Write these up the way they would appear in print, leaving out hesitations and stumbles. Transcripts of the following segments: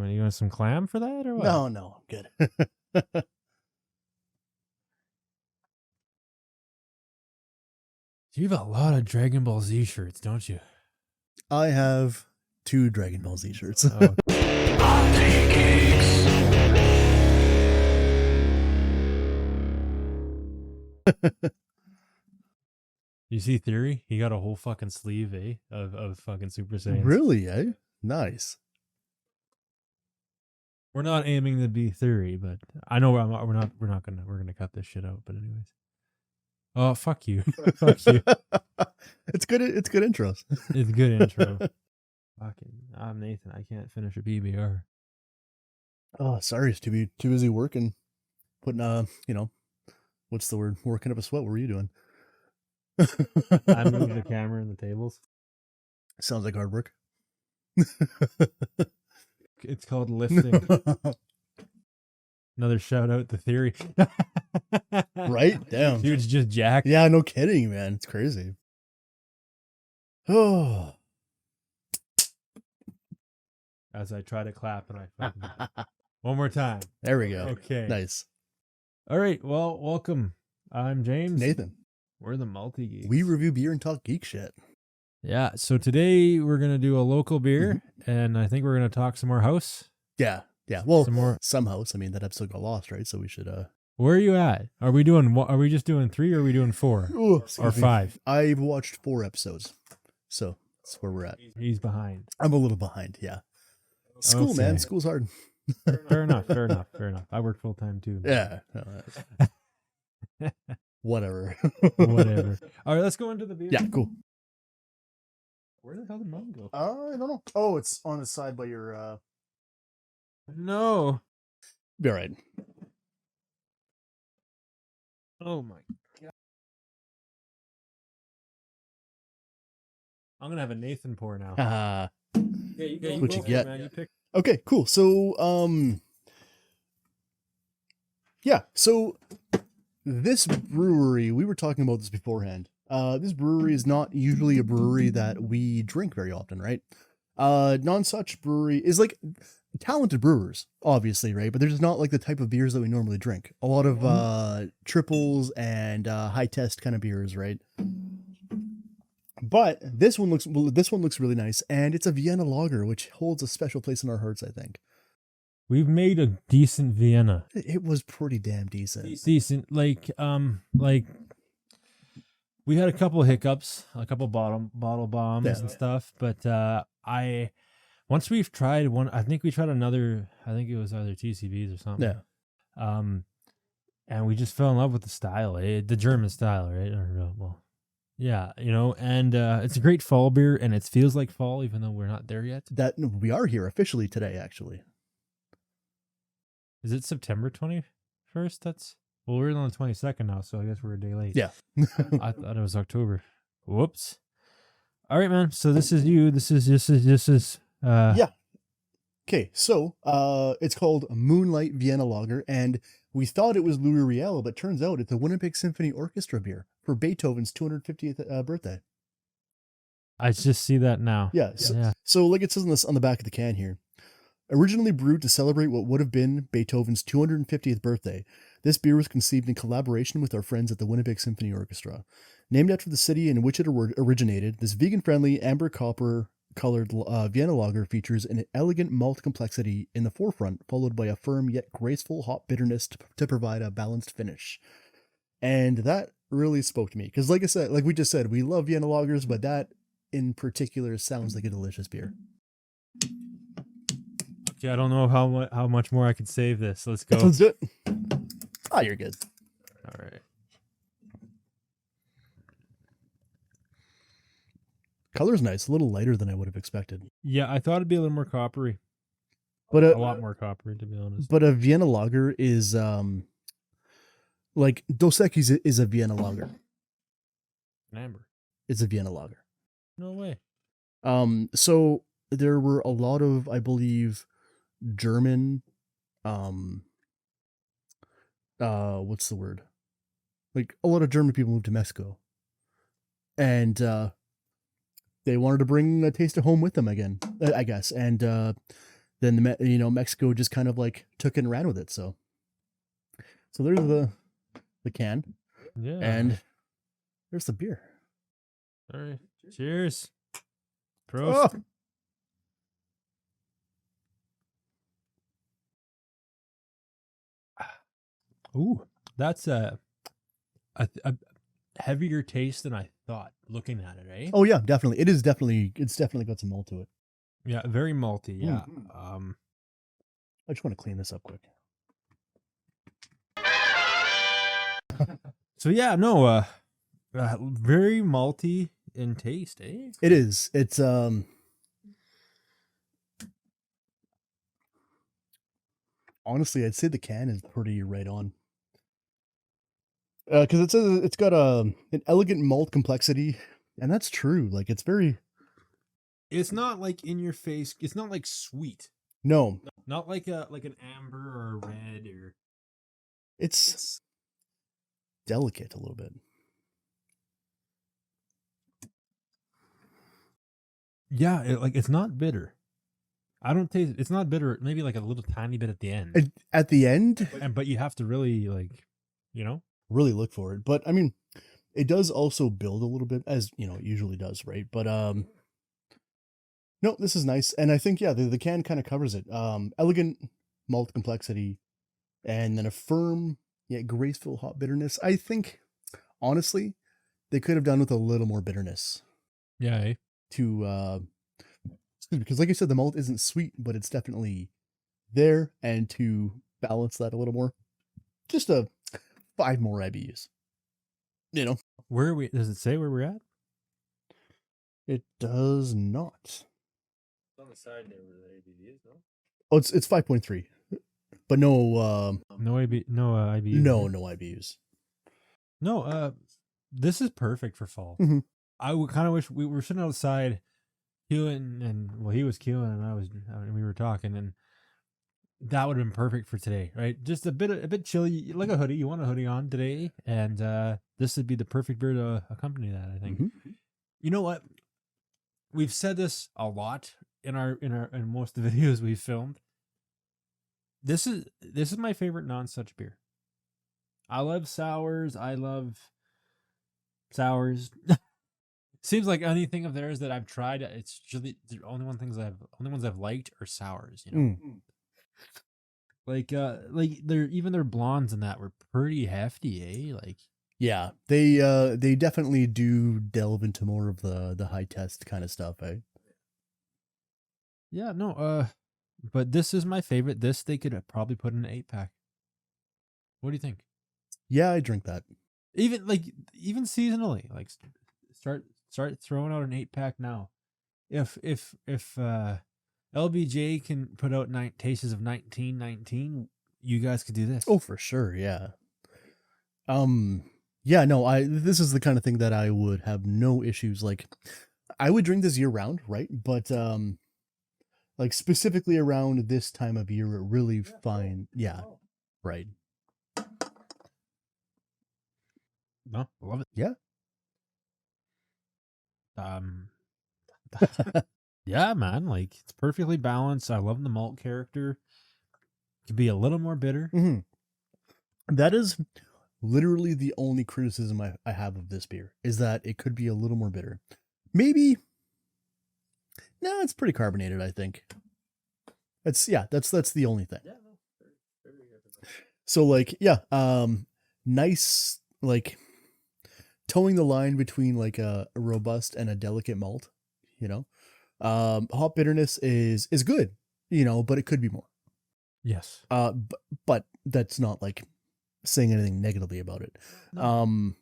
You want some clam for that or what? No, good. You have a lot of Dragon Ball Z shirts, don't you? I have 2 Dragon Ball Z shirts. Oh. You see Theory? He got a whole fucking sleeve, of fucking Super Saiyans. Really, eh? Nice. We're not aiming to be Theory, but I know we're gonna cut this shit out. But anyways, oh fuck you, fuck you. It's good intros. It's a good intro. Fucking, I'm Nathan. I can't finish a PBR. Oh, sorry, it's too busy working, putting what's the word? Working up a sweat. What were you doing? I moved the camera and the tables. Sounds like hard work. It's called lifting. Another shout out to Theory. Right? Damn. Dude's just jacked. Yeah, no kidding, man. It's crazy. Oh. As I try to clap and I fucking one more time. There we go. Okay. Nice. All right. Well, welcome. I'm James. Nathan. We're the Multi Geeks. We review beer and talk geek shit. Yeah. So today we're gonna do a local beer, and I think we're gonna talk some more house. Yeah. Well, some house. I mean, that episode got lost, right? So we should. Where are you at? Are we just doing 3 or are we doing 4 or 5? I've watched 4 episodes, so that's where we're at. He's behind. I'm a little behind. Yeah. School, man. School's hard. Fair enough. I work full time too. Yeah. Whatever. Whatever. All right, let's go into the beer. Yeah, cool. Where the hell did mine go? I don't know. Oh, it's on the side by your. No. Be all right. Oh my god. I'm gonna have a Nathan pour now. Yeah, what you get? Man. You pick. Okay, cool. So, yeah. So this brewery, we were talking about this beforehand. This brewery is not usually a brewery that we drink very often, right? Nonsuch brewery is like talented brewers, obviously, right? But there's not like the type of beers that we normally drink. A lot of triples and high test kind of beers, right? But this one looks really nice, and it's a Vienna Lager, which holds a special place in our hearts, I think. We've made a decent Vienna. It was pretty damn decent. Decent, like we had a couple hiccups, a couple bottle bombs and stuff, but once we've tried one, I think we tried another. I think it was either TCBs or something. Yeah. And we just fell in love with the style, the German style, right? Yeah, and it's a great fall beer, and it feels like fall, even though we're not there yet. We are here officially today, actually. Is it September 21st? We're on the 22nd now, so I guess we're a day late. Yeah. I thought it was October. Whoops. All right, man. So this is you. This is. Yeah. Okay, so it's called Moonlight Vienna Lager, and we thought it was Louis Riel, but turns out it's a Winnipeg Symphony Orchestra beer for Beethoven's 250th birthday. I just see that now. Yeah. So like it says on the back of the can here, originally brewed to celebrate what would have been Beethoven's 250th birthday, this beer was conceived in collaboration with our friends at the Winnipeg Symphony Orchestra. Named after the city in which it originated, this vegan-friendly amber copper-colored Vienna Lager features an elegant malt complexity in the forefront, followed by a firm yet graceful hop bitterness to provide a balanced finish. And that really spoke to me, because like we just said, we love Vienna Lagers, but that in particular sounds like a delicious beer. Okay, I don't know how much more I could save this. Let's go. Let's do it. Oh, you're good. All right. Color's nice, a little lighter than I would have expected. Yeah, I thought it'd be a little more coppery. But a lot more coppery, to be honest. But a Vienna Lager is like Dos Equis is a Vienna Lager. Amber. It's a Vienna Lager. No way. So there were a lot of, I believe, German what's the word? Like a lot of German people moved to Mexico. And they wanted to bring a taste of home with them again, I guess. And then Mexico just kind of like took it and ran with it. So there's the can, and there's the beer. All right, cheers. Prost. Ooh, that's a heavier taste than I thought. Looking at it, eh? Oh yeah, definitely. It's definitely got some malt to it. Yeah, very malty. Yeah. I just want to clean this up quick. So yeah, no, very malty in taste, eh? It is. It's honestly, I'd say the can is pretty right on. Because it says it's got an elegant malt complexity, and that's true. Like it's It's not like in your face. It's not like sweet. No, not like an amber or a red or. It's delicate a little bit. Yeah, it's not bitter. I don't taste. It's not bitter. Maybe like a little tiny bit at the end. At the end, but you have to really really look for it. But I mean, it does also build a little bit, as it usually does, right? But no, this is nice, and I think the can kind of covers it. Elegant malt complexity, and then a firm yet graceful hop bitterness. I think, honestly, they could have done with a little more bitterness. Yeah. Eh? Because like I said, the malt isn't sweet, but it's definitely there, and to balance that a little more, just 5 more IBUs. Where are we? Does it say where we're at? It does not. It's on the side there where the ABV is, no? Oh, it's 5.3, but no IBUs. No IBUs. No, this is perfect for fall. Mm-hmm. I would kind of wish we were sitting outside, queuing, and he was queuing, and we were talking, and that would have been perfect for today, right? Just a bit chilly, like a hoodie. You want a hoodie on today, and this would be the perfect beer to accompany that, I think. Mm-hmm. You know what? We've said this a lot in most of the videos we've filmed. This is my favorite Nonsuch beer. I love sours. Seems like anything of theirs that I've tried, it's usually the only ones I've liked are sours. Like their blondes and that were pretty hefty, eh? Like yeah, they definitely do delve into more of the high test kind of stuff, eh? Yeah, no, but this is my favorite. This they could probably put in an 8-pack. What do you think? Yeah, I drink that. Even seasonally, like start throwing out an 8-pack now. If LBJ can put out Tastes of 1919, you guys could do this. Oh, for sure, yeah. Yeah, no, this is the kind of thing that I would have no issues. Like, I would drink this year round, right? But like specifically around this time of year, it really fine. Yeah, right. No, I love it. Yeah. Yeah, man, like it's perfectly balanced. I love the malt character. It could be a little more bitter. Mm-hmm. That is literally the only criticism I have of this beer, is that it could be a little more bitter. Maybe. No, it's pretty carbonated, I think. That's the only thing. Yeah, no, very good. So like, yeah, nice, like towing the line between like a robust and a delicate malt, hop bitterness is good, but it could be more. Yes. But that's not like saying anything negatively about it. No.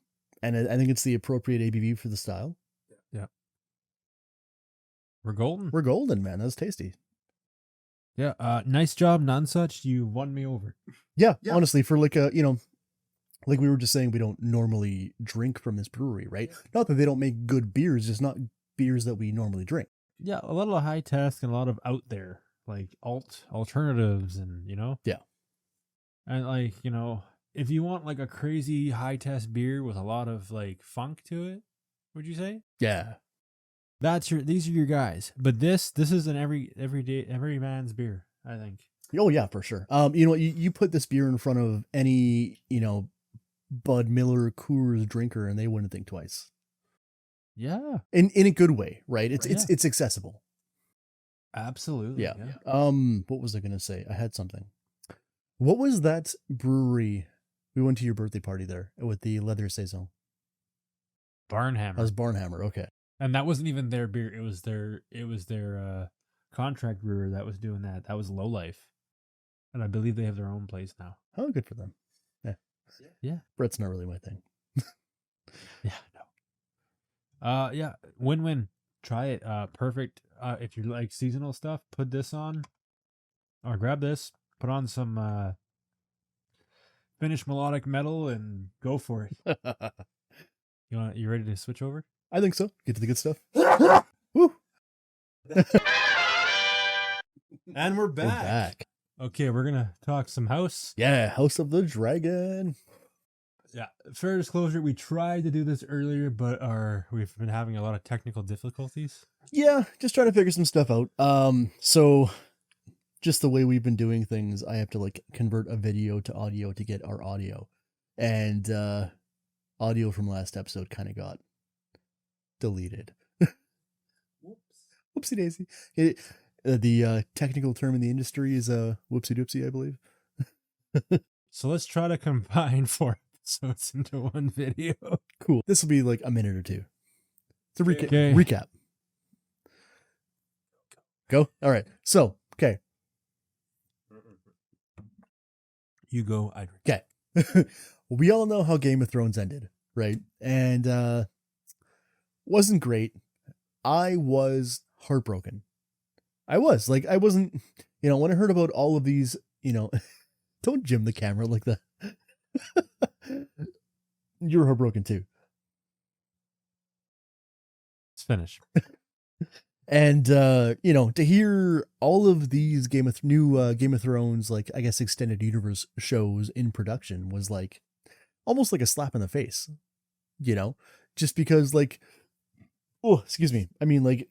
And I think it's the appropriate ABV for the style. Yeah. We're golden. We're golden, man. That's tasty. Yeah. Nice job, Nonsuch. You won me over. Yeah. Honestly, for like like we were just saying, we don't normally drink from this brewery, right? Not that they don't make good beers, just not beers that we normally drink. Yeah, a lot of high test and a lot of out there, like alternatives, and Yeah. And like, if you want like a crazy high test beer with a lot of like funk to it, would you say? Yeah. These are your guys. But this is an every man's beer. I think. Oh yeah, for sure. You know, you put this beer in front of any, Bud Miller Coors drinker and they wouldn't think twice. Yeah. In a good way, right? It's Yeah. it's accessible. Absolutely. Yeah. Yeah. What was I gonna say? I had something. What was that brewery? We went to your birthday party there with the leather saison. Barnhammer. That was Barnhammer. Okay. And that wasn't even their beer. It was their contract brewer that was doing that. That was Low Life. And I believe they have their own place now. Oh, good for them. Yeah. Yeah. Brett's not really my thing. Yeah, no. Yeah, win-win. Try it. Perfect. If you like seasonal stuff, put this on. Or grab this, put on some Finnish melodic metal and go for it. You ready to switch over? I think so. Get to the good stuff. Woo. And we're We're back. Okay, we're gonna talk some house. Yeah, House of the Dragon. Yeah, fair disclosure, we tried to do this earlier, but we've been having a lot of technical difficulties. Yeah, just trying to figure some stuff out. So just the way we've been doing things, I have to like convert a video to audio to get our audio. And audio from last episode kind of got deleted. Whoopsie daisy. The technical term in the industry is whoopsie doopsie, I believe. So let's try to combine 4 episodes into one video. Cool. This will be like a minute or two. It's a Okay. recap. Go. All right. So, okay. You go, I drink. Okay. We all know how Game of Thrones ended, right? And wasn't great. I was heartbroken. I wasn't, when I heard about all of these, don't jim the camera like that. You're heartbroken too. Let's finish. And to hear all of these new Game of Thrones, like I guess extended universe shows in production was like almost like a slap in the face, just because like, oh, excuse me. I mean, like,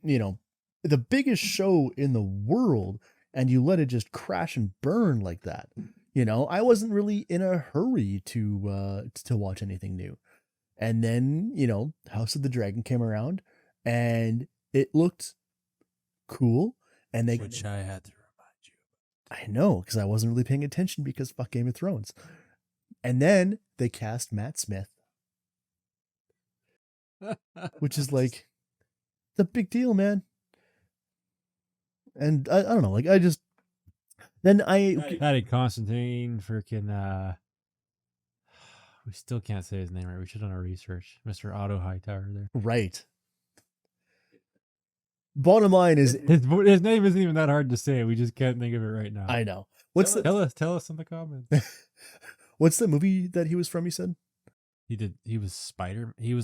the biggest show in the world and you let it just crash and burn like that. I wasn't really in a hurry to watch anything new. And then, House of the Dragon came around and it looked cool. And Which I had to remind you. I know, because I wasn't really paying attention because fuck Game of Thrones. And then they cast Matt Smith, which is like the big deal, man. And I don't know, like I just then Patty Constantine, freaking we still can't say his name right. We should have done our research. Mr. Otto Hightower there. Right. Bottom line is his name isn't even that hard to say. We just can't think of it right now. I know. Tell us in the comments. What's the movie that he was from, you said? He was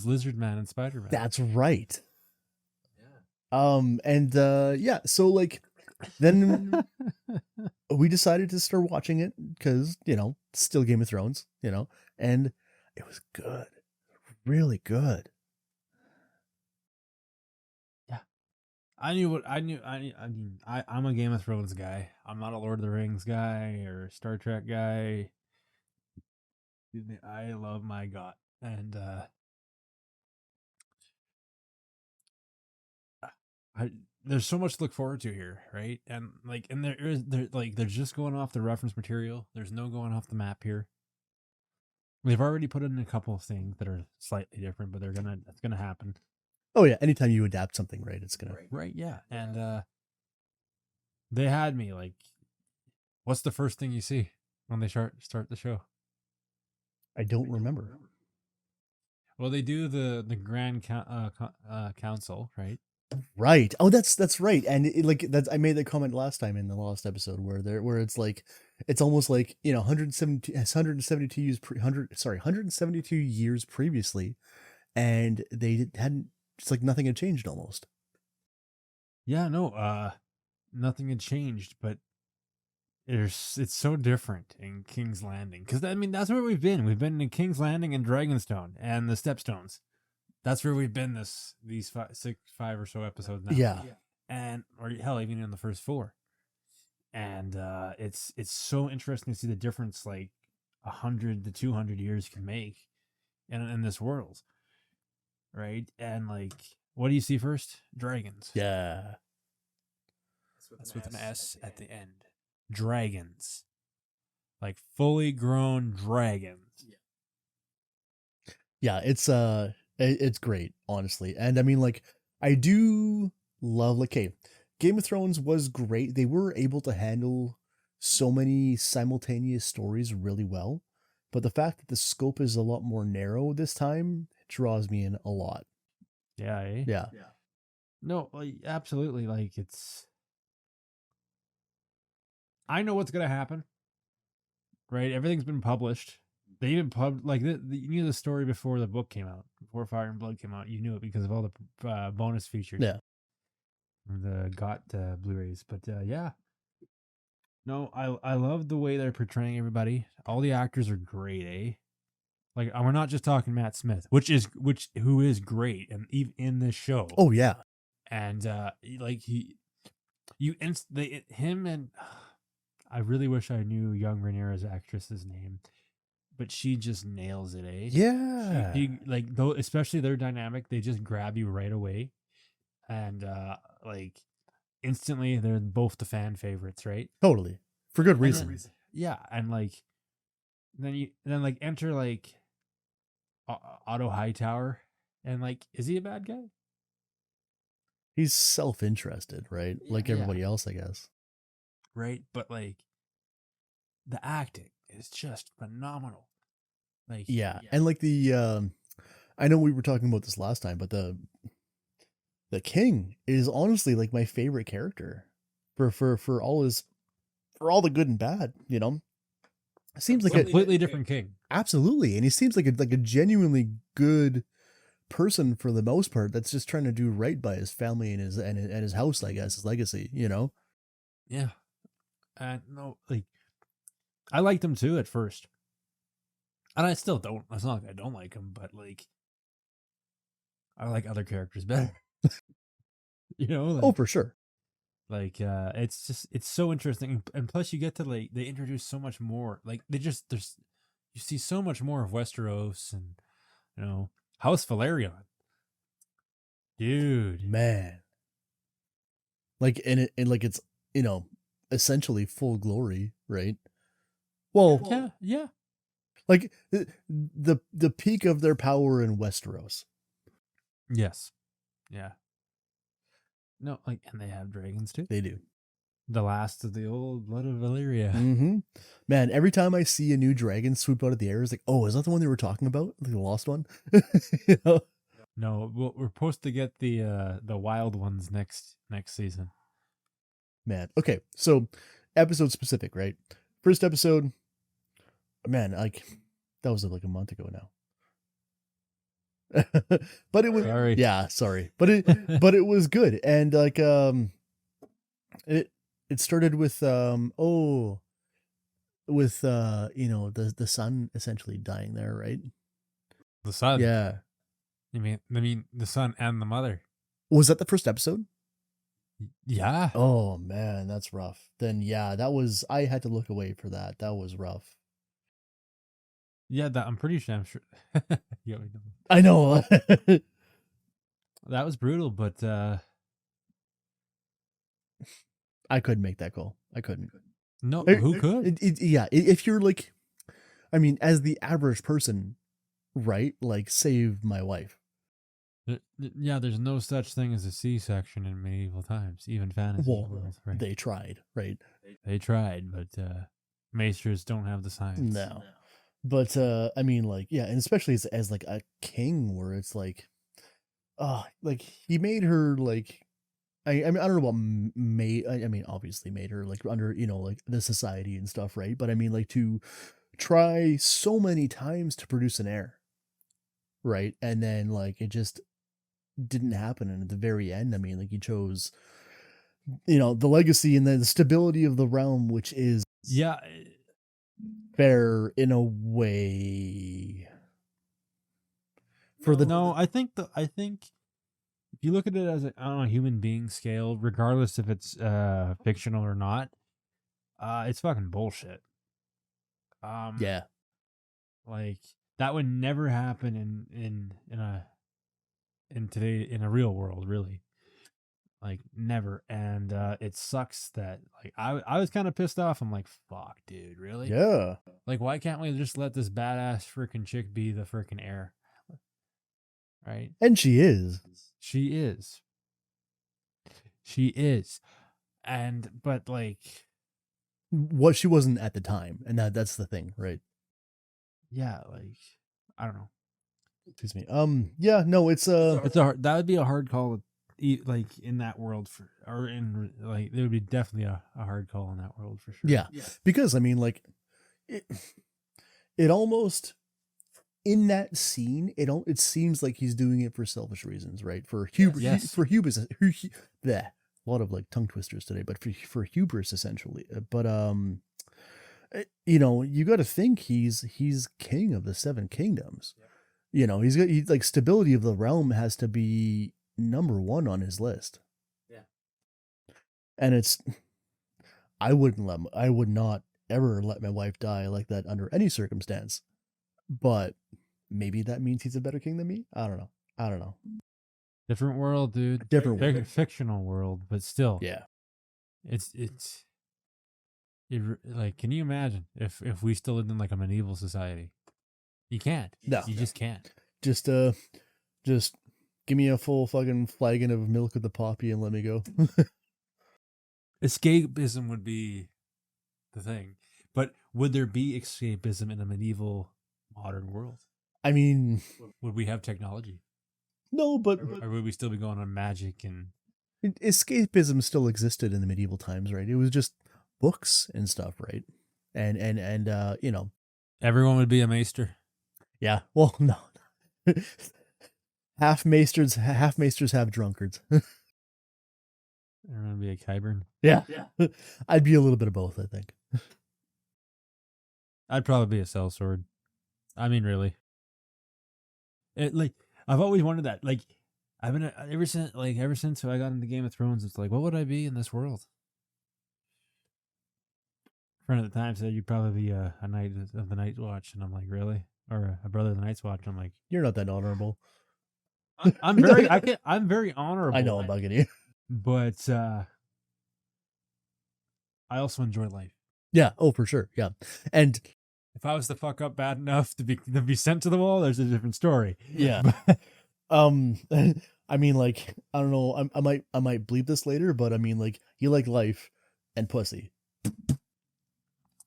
Lizard Man in Spider-Man. That's right. Yeah. So like then we decided to start watching it because, still Game of Thrones, and it was good. Really good. Yeah. I'm a Game of Thrones guy. I'm not a Lord of the Rings guy or Star Trek guy. I love my God. And there's so much to look forward to here, right? And they're just going off the reference material. There's no going off the map here. They've already put in a couple of things that are slightly different, but that's gonna happen. Oh yeah, anytime you adapt something, right, it's gonna right, yeah. And they had me like, what's the first thing you see when they start the show? I don't remember. Well, they do the Grand Council, right? Right. Oh, that's right. And I made that comment last time in the last episode where it's like it's almost like 172 years previously, and they hadn't. It's like nothing had changed almost. Yeah. No. Nothing had changed, but it's so different in King's Landing because that's where we've been. We've been in King's Landing and Dragonstone and the Stepstones. That's where we've been these 5 or so episodes now. Yeah. And or hell, even in the first 4. and it's so interesting to see the difference like 100 to 200 years can make in this world, right? And like, what do you see first? Dragons. Yeah. That's with an S at the end. Dragons, like fully grown dragons. Yeah, it's great, honestly. And I mean, like, I do love, like, hey, Game of Thrones was great. They were able to handle so many simultaneous stories really well, but the fact that the scope is a lot more narrow this time draws me in a lot. Yeah, eh? Yeah. No, like, absolutely. Like, it's. I know what's gonna happen, right? Everything's been published. They even like you knew the story before the book came out, before Fire and Blood came out. You knew it because of all the bonus features. Yeah. The got Blu-rays, but yeah. No, I love the way they're portraying everybody. All the actors are great, eh? Like, we're not just talking Matt Smith, who is great and even in this show. Oh yeah. And like him and I really wish I knew young Rhaenyra's actress's name, but she just nails it, eh? Yeah. Like, though, especially their dynamic, they just grab you right away, and like instantly they're both the fan favorites, right? Totally. For good And then- reason. yeah, and like then like enter like Otto Hightower, and like, is he a bad guy? He's self-interested, right? Like Yeah. everybody else, I guess. Right, but like the acting is just phenomenal. Like, Yeah. And like I know we were talking about this last time, but the king is honestly like my favorite character for all the good and bad, you know. Seems like a completely different king. absolutely, and he seems like a genuinely good person for the most part. That's just trying to do right by his family and his house, I guess, his legacy, you know. Yeah, and no, like I liked him too at first, and I still don't. It's not like I don't like him, but like I like other characters better. You know, like, Oh, for sure. like it's so interesting, and plus you get to like they introduce so much more. Like there's you see so much more of Westeros and House Valerian, dude. Man. Like and like it's, you know, essentially full glory, right? Well, Yeah. like the peak of their power in Westeros. Yes. Yeah. No, like, and they have dragons too. They do. The last of the old blood of Valyria. Mm-hmm. Man, every time I see a new dragon swoop out of the air, it's like, oh, is that the one they were talking about? Like the lost one? You know? No, we're supposed to get the wild ones next season. Man. Okay, so episode specific, right? First episode, man, like that was like a month ago now. But it was Sorry. yeah, sorry. But it was good. And like it started with with you know, the son essentially dying there, right? The son. Yeah. I mean the son and the mother. Was that the first episode? Yeah. Oh man, that's rough. Then yeah, I had to look away for that. That was rough. Yeah, I'm pretty sure. I'm sure. Yeah, we know. I know. That was brutal, but I couldn't make that call. I couldn't. no, who could? Yeah, if you're like, I mean, as the average person, right? Like, save my wife. Yeah, there's no such thing as a C-section in medieval times, even fantasy world, right? They tried, right? They tried, but maesters don't have the science. No. But I mean, like, yeah, and especially as like a king, where it's like, like he made her like, I mean, I don't know about I mean, obviously made her like under, you know, like the society and stuff, right? But I mean, like to try so many times to produce an heir, right? And then like it just didn't happen. And at the very end, I mean, like he chose, you know, the legacy and the stability of the realm, which is Yeah. fair in a way. I think if you look at it as a human being scale, regardless if it's fictional or not, It's fucking bullshit. Yeah. Like that would never happen in a real world, really. Like never. And it sucks that like I was kind of pissed off. I'm like, fuck, dude, really? Yeah. Like, why can't we just let this badass freaking chick be the freaking heir? Right? And she is. She is. She is. But like, What she wasn't at the time. And that's the thing, right? yeah, like, I don't know. Excuse me. Yeah, no, it's That would be a hard call, like in that world there would be definitely a hard call in that world for sure. yeah. Because I mean, like, it almost in that scene, it seems like he's doing it for selfish reasons, right? For hubris, Yes. for hubris, a lot of like tongue twisters today, but for hubris essentially. But you know, you got to think he's king of the seven kingdoms. Yeah. You know, he's like stability of the realm has to be number one on his list. Yeah. And I would not ever let my wife die like that under any circumstance. But maybe that means he's a better king than me. I don't know. Different world, dude. Different world. Fictional world, but still. Yeah. Like, can you imagine if we still lived in like a medieval society? You can't. No. You just can't. Just give me a full fucking flagon of milk of the poppy and let me go. Escapism would be the thing. But would there be escapism in a medieval modern world? I mean, would we have technology? No, but or would we still be going on magic and escapism still existed in the medieval times, right? It was just books and stuff, right? And you know, everyone would be a maester. Yeah. Well, no. half maesters have drunkards. Everyone would be a Kyburn. Yeah. I'd be a little bit of both, I think. I'd probably be a sellsword. I mean, really. Like, I've always wondered that. Like, I've been ever since I got into Game of Thrones. It's like, what would I be in this world? A friend at the time said you'd probably be a knight of the Night's Watch, and I'm like, really? Or a brother of the Night's Watch. I'm like, you're not that honorable. I'm very honorable. I know I'm bugging you, but I also enjoy life. Yeah. Oh, for sure. Yeah. And if I was to fuck up bad enough to be sent to the wall, there's a different story. Yeah. I mean, like, I don't know. I might bleep this later, but I mean, like, you like life and pussy.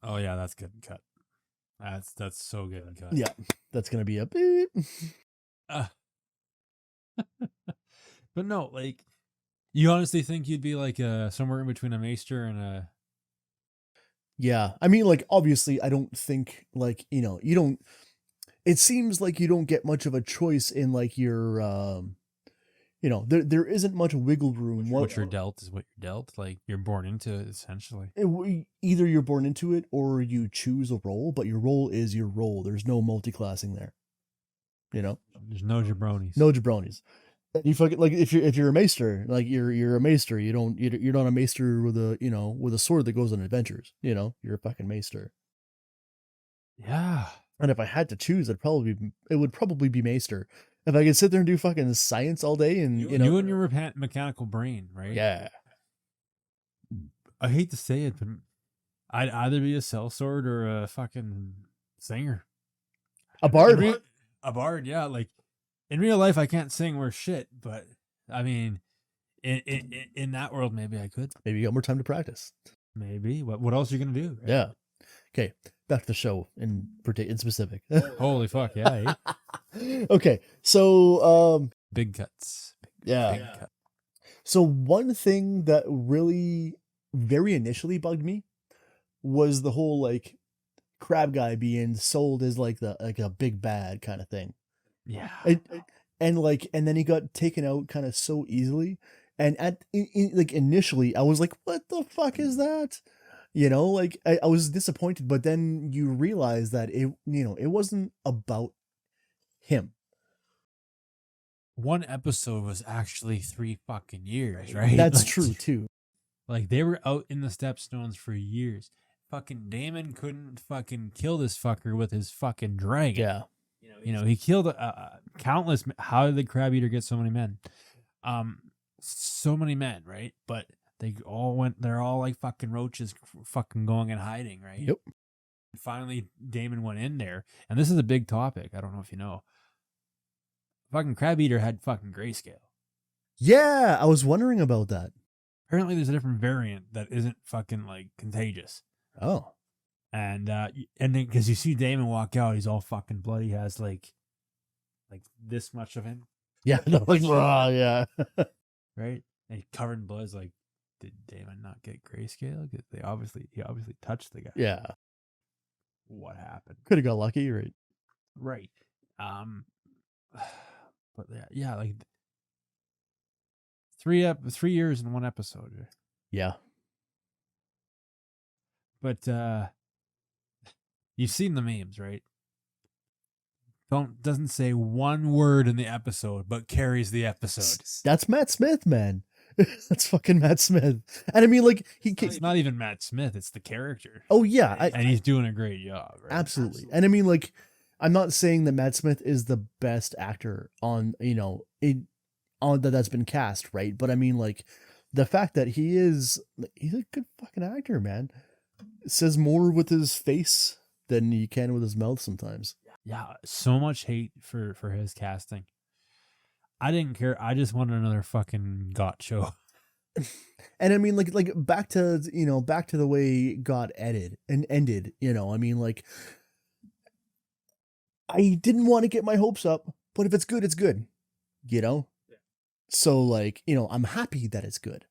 Oh yeah, that's good and cut. That's so good and cut. Yeah, that's gonna be a beep. But no, like, you honestly think you'd be like somewhere in between a maester and a? Yeah, I mean, like, obviously, I don't think, like, you know, you don't. It seems like you don't get much of a choice in like your, you know, there isn't much wiggle room. What you're dealt is what you're dealt. Like, you're born into it, essentially. Either you're born into it or you choose a role, but your role is your role. There's no multi-classing there. You know, there's no jabronis. No jabronis. You fucking, like, if you're a maester, like you're a maester. You're not a maester with a sword that goes on adventures. You know, you're a fucking maester. Yeah. And if I had to choose, it would probably be maester. If I could sit there and do fucking science all day and you and your mechanical brain, right? Yeah. I hate to say it, but I'd either be a sellsword or a fucking singer. A bard. A bard, yeah. Like, in real life, I can't sing worth shit, but I mean, in that world, maybe I could. Maybe you got more time to practice. Maybe. What else are you gonna do? Right? Yeah. Okay. Back to the show in specific. Holy fuck, yeah. Okay. So big cuts. Big cut. So one thing that really very initially bugged me was the whole like crab guy being sold as like a big bad kind of thing. Yeah. And then he got taken out kind of so easily. And like initially I was like, what the fuck is that? You know, like I was disappointed, but then you realize that it wasn't about him. One episode was actually 3 fucking years, right? That's true too. Like, they were out in the Stepstones for years, fucking Daemon couldn't fucking kill this fucker with his fucking dragon. Yeah. He killed countless. How did the crab eater get so many men? So many men, right? But they all went. They're all like fucking roaches, fucking going and hiding, right? Yep. Finally, Daemon went in there, and this is a big topic. I don't know if you know. Fucking crab eater had fucking grayscale. Yeah, I was wondering about that. Apparently, there's a different variant that isn't fucking like contagious. Oh. And then because you see Daemon walk out, he's all fucking bloody. He has like this much of him. Yeah. No, like, yeah. Right? And he's covered in blood. It's like, did Daemon not get grayscale? Because he obviously touched the guy. Yeah. What happened? Could have got lucky, right? Right. But yeah, like 3 years in one episode. Yeah. But you've seen the memes, right? Doesn't say one word in the episode, but carries the episode. That's Matt Smith, man. That's fucking Matt Smith. And I mean, like, it's not even Matt Smith, it's the character. Oh, yeah. And he's doing a great job, right? Absolutely. And I mean, like, I'm not saying that Matt Smith is the best actor on that's been cast, right? But I mean, like, the fact that he's a good fucking actor, man. Says more with his face than he can with his mouth sometimes. Yeah, so much hate for his casting. I didn't care. I just wanted another fucking GOT show. And I mean, like back to the way GOT ended. I mean, like, I didn't want to get my hopes up, but if it's good, it's good. Yeah. So, like, I'm happy that it's good.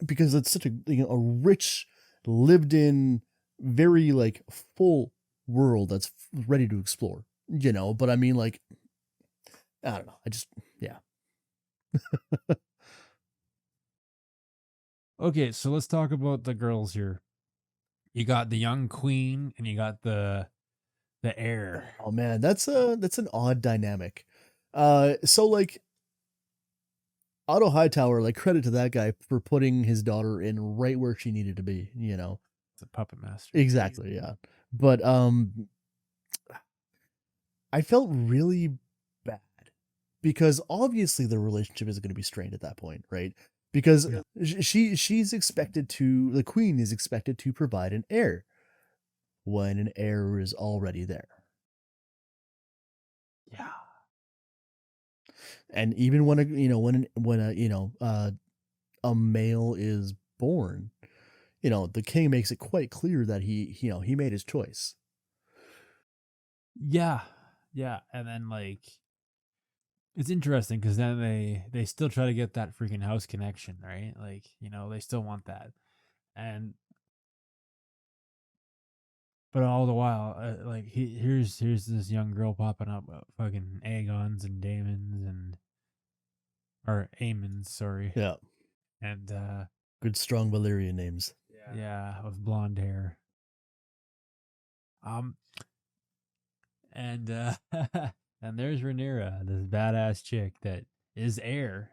Because it's such a rich, lived in, very like full world that's ready to explore. But I mean, like, I don't know. Yeah. Okay, so let's talk about the girls here. You got the young queen and you got the heir. Oh man, that's an odd dynamic. So like Otto Hightower, like, credit to that guy for putting his daughter in right where she needed to be, It's a puppet master. Exactly, yeah. But I felt really bad because obviously the relationship is going to be strained at that point, right? Because she's expected to, the queen is expected to provide an heir when an heir is already there. Yeah. And even when a male is born, the king makes it quite clear that he made his choice. Yeah. And then, like, it's interesting because then they still try to get that freaking house connection, right? Like, they still want that. But all the while, like, here's this young girl popping up, fucking Aegons and Daemons or Aemons, sorry. Yeah. And good strong Valyrian names. Yeah, with blonde hair. And and there's Rhaenyra, this badass chick that is heir,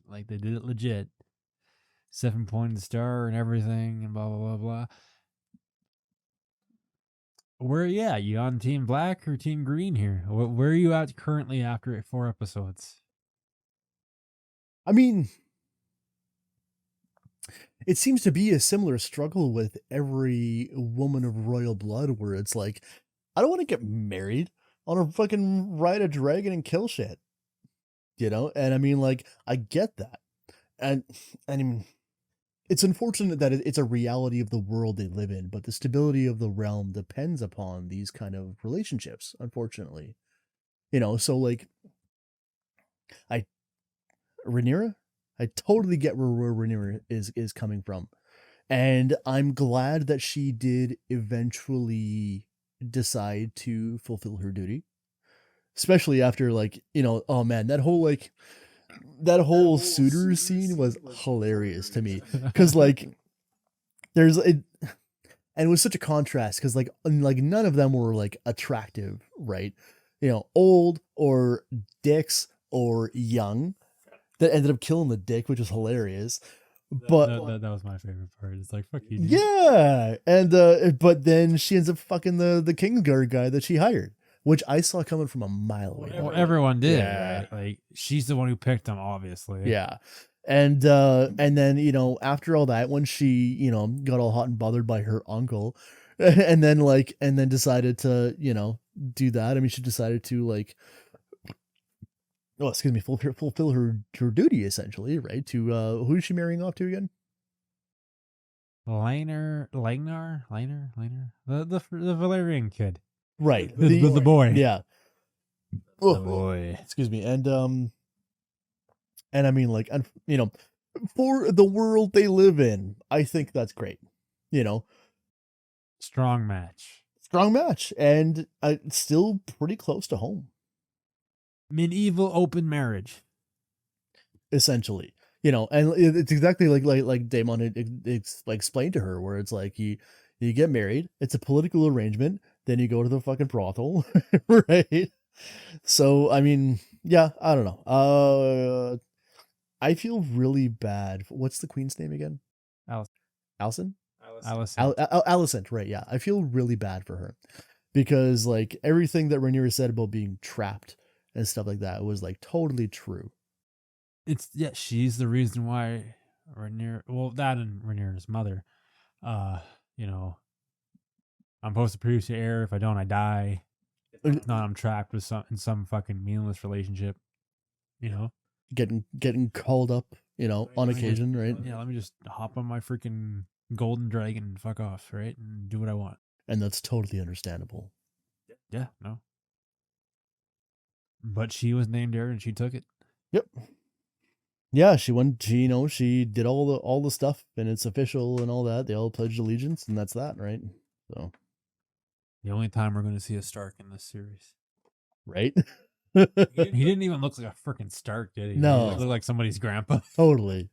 like they did it legit, 7-pointed star and everything, and blah blah blah blah. You on Team Black or Team Green here? Where are you at currently after 4 episodes? I mean, it seems to be a similar struggle with every woman of royal blood, where it's like, I don't want to get married. I want to fucking ride a dragon and kill shit. And I mean, like, I get that. And I mean, it's unfortunate that it's a reality of the world they live in, but the stability of the realm depends upon these kind of relationships, unfortunately. So, like, Rhaenyra, I totally get where Rhaenyra is coming from. And I'm glad that she did eventually decide to fulfill her duty. Especially after, like, oh man, that whole suitor scene was hilarious to me. Because, like, and it was such a contrast because, like, none of them were, like, attractive, right? Old or dicks or young that ended up killing the dick, which was hilarious. But that was my favorite part. It's like, fuck you, dude. yeah, and but then she ends up fucking the Kingsguard guy that she hired, which I saw coming from a mile away. Well, everyone did, Yeah. right? Like, she's the one who picked him, obviously. Yeah. And then, you know, after all that, when she, you know, got all hot and bothered by her uncle, and then decided to, you know, do that. I mean, she decided to like, oh, excuse me, fulfill her duty essentially, right? To who is she marrying off to again? Langnar, the Valerian kid, Right, the boy, yeah. the boy. Excuse me, and I mean, like, and you know, for the world they live in, I think that's great. You know, Strong match. strong match, and still pretty close to home, Medieval open marriage. essentially. You know, and it's exactly like Damon had explained to her, where it's like you get married, it's a political arrangement, then you go to the fucking brothel, right? So I mean, yeah, I don't know. I feel really bad. What's the queen's name again? Allison. Allison? Allison. Alicent, right? Yeah, I feel really bad for her because like everything that Rhaenyra said about being trapped and stuff like that was like totally true. She's the reason why Rhaenyra, well, that and Rhaenyra's mother, you know, I'm supposed to produce the heir. If I don't, I die. If not, I'm trapped with in some fucking meaningless relationship. You know, Getting called up, you know, on occasion, right? Yeah, let me just hop on my freaking golden dragon and fuck off, right, and do what I want. And that's totally understandable. Yeah, no. But she was named heir and she took it. Yep. Yeah, she went. She, you know, she did all the stuff, and it's official and all that. They all pledged allegiance, and that's that, right? So, the only time we're going to see a Stark in this series, right? he didn't even look like a freaking Stark, did he? No, he looked like somebody's grandpa. Totally.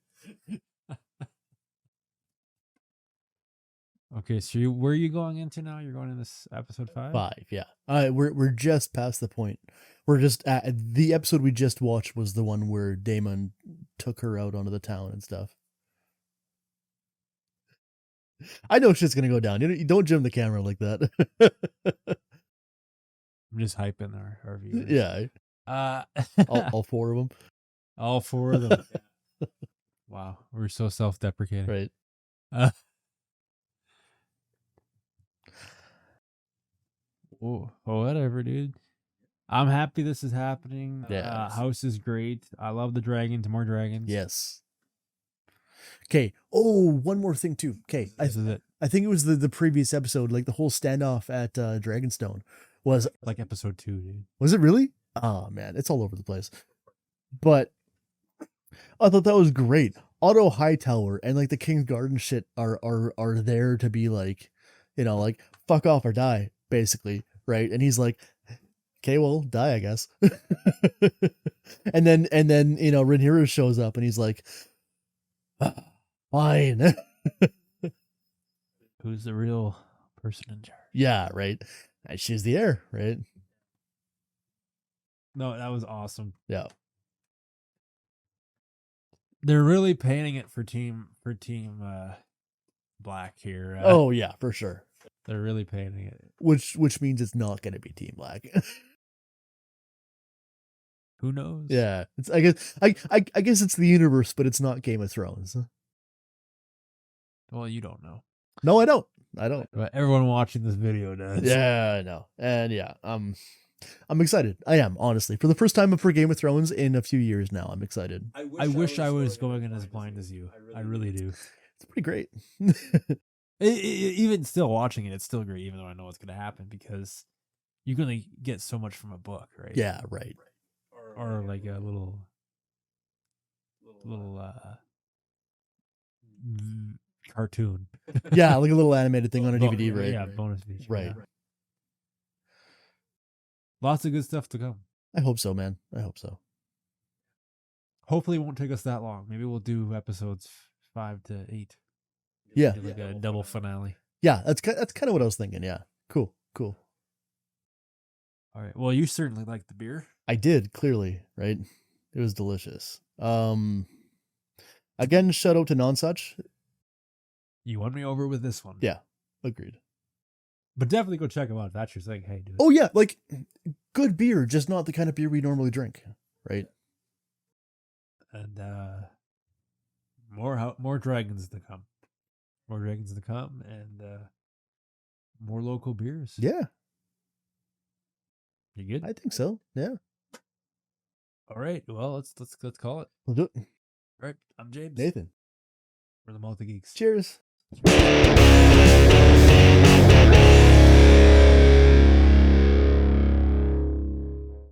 Okay, so where are you going into now? You're going in this episode 5? 5, yeah. We're just past the point. We're just at the episode we just watched was the one where Daemon took her out onto the town and stuff. I know shit's gonna go down. You don't jam the camera like that. I'm just hyping our viewers. Yeah. All 4 of them. All 4 of them. Wow, we're so self-deprecating. Right. Oh, whatever, dude. I'm happy this is happening. Yeah. House is great. I love the dragons. More dragons. Yes. Okay. Oh, one more thing too. Okay. This is it. I think it was the previous episode, like the whole standoff at Dragonstone was like episode 2, dude. Was it really? Oh man, it's all over the place. But I thought that was great. Otto Hightower and like the King's Garden shit are there to be like, you know, like fuck off or die, basically, right? And he's like, okay, well, die, I guess. and then you know, Rhaenyra shows up and he's like, fine. Who's the real person in charge? Yeah, right. And she's the heir, right? No, that was awesome. Yeah. They're really painting it for team Black here. Oh yeah, for sure. They're really painting it. Which means it's not going to be Team Black. Who knows? Yeah, it's I guess it's the universe, but it's not Game of Thrones. Well, you don't know. No, I don't. But everyone watching this video does. Yeah, I know. And yeah, I'm excited. I am, honestly. For the first time for Game of Thrones in a few years now, I'm excited. I wish I was going in as blind as you. I really do. It's pretty great. Even still watching it, it's still great, even though I know what's going to happen, because you can only get so much from a book, right? Yeah, right. Or like a little cartoon. Yeah, like a little animated thing on a DVD, right? Yeah, bonus feature. Right. Yeah. Lots of good stuff to come. I hope so, man. I hope so. Hopefully it won't take us that long. Maybe we'll do episodes 5 to 8. Yeah. Do like a double finale. Yeah, that's kind of what I was thinking. Yeah. Cool. All right. Well, you certainly liked the beer. I did, clearly, right? It was delicious. Again, shout out to Nonsuch. You won me over with this one. Yeah, agreed. But definitely go check them out if that's your thing. Hey, dude. Oh yeah, like good beer, just not the kind of beer we normally drink, right? And more dragons to come. More dragons to come, and more local beers. Yeah, You good? I think so. Yeah, All right. Well, let's call it. we'll do it. All right. I'm James. Nathan. We're the Multi Geeks. Cheers.